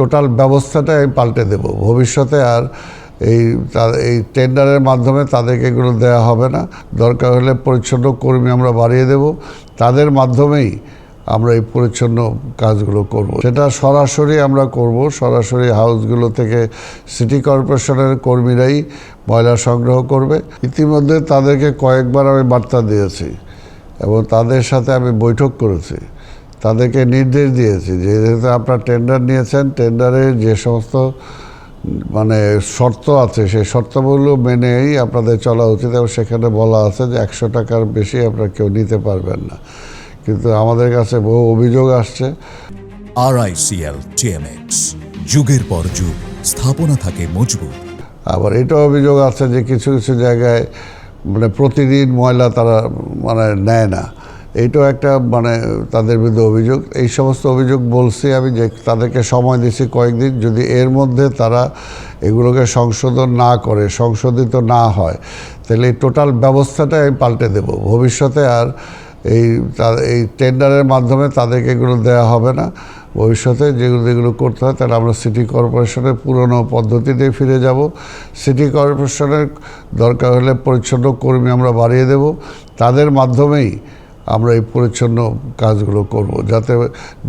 Total ব্যবস্থাটা আমি পাল্টে দেব ভবিষ্যতে। আর এই টেন্ডারের মাধ্যমে তাদেরকে এগুলো দেওয়া হবে না। দরকার হলে পরিচ্ছন্ন কর্মী আমরা বাড়িয়ে দেব, তাদের মাধ্যমেই আমরা এই পরিচ্ছন্ন কাজগুলো করব। সেটা সরাসরি আমরা করব, সরাসরি হাউসগুলো থেকে সিটি কর্পোরেশনের কর্মীরাই ময়লা সংগ্রহ করবে। ইতিমধ্যে তাদেরকে কয়েকবার আমি বার্তা দিয়েছি এবং তাদের সাথে আমি বৈঠক করেছি, তাদেরকে নির্দেশ দিয়েছি যে যেহেতু আপনারা টেন্ডার নিয়েছেন, টেন্ডারের যে সমস্ত শর্ত আছে সেই শর্তগুলো মেনেই আপনাদের চলা উচিত। এবং সেখানে বলা আছে যে 100 টাকার বেশি আপনারা কেউ নিতে পারবেন না। কিন্তু আমাদের কাছে বহু অভিযোগ আসছে। RICL TMX, যুগের পর যুগ স্থাপনা থাকে মজবুত। আবার এটাও অভিযোগ আছে যে কিছু কিছু জায়গায় প্রতিদিন ময়লা তারা নেয় না। এইটাও একটা তাদের বিরুদ্ধে অভিযোগ। এই সমস্ত অভিযোগ বলছি আমি যে তাদেরকে সময় দিচ্ছি কয়েকদিন, যদি এর মধ্যে তারা এগুলোকে সংশোধন না করে, সংশোধিত না হয়, তাহলে এই টোটাল ব্যবস্থাটা আমি পাল্টে দেব ভবিষ্যতে। আর এই টেন্ডারের মাধ্যমে তাদেরকে এগুলো দেওয়া হবে না। ভবিষ্যতে যেগুলো করতে হয় তাহলে আমরা সিটি কর্পোরেশনের পুরনো পদ্ধতিতে ফিরে যাব। সিটি কর্পোরেশনের দরকার হলে পরিচ্ছন্ন কর্মী আমরা বাড়িয়ে দেব, তাদের মাধ্যমেই আমরা এই পরিচ্ছন্ন কাজগুলো করব, যাতে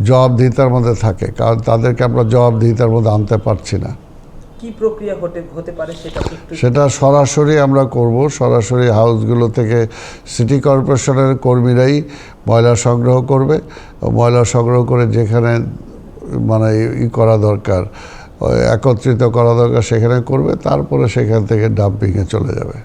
জবাবদিহিতার মধ্যে থাকে। কারণ তাদেরকে আমরা জবাবদিহিতার মধ্যে আনতে পারছি না। কি প্রক্রিয়া হতে পারে সেটা সরাসরি আমরা করব, সরাসরি হাউসগুলো থেকে সিটি কর্পোরেশনের কর্মীরাই ময়লা সংগ্রহ করবে। ময়লা সংগ্রহ করে যেখানে করা দরকার, একত্রিত করা দরকার সেখানে করবে, তারপরে সেখান থেকে ডাম্পিংয়ে চলে যাবে।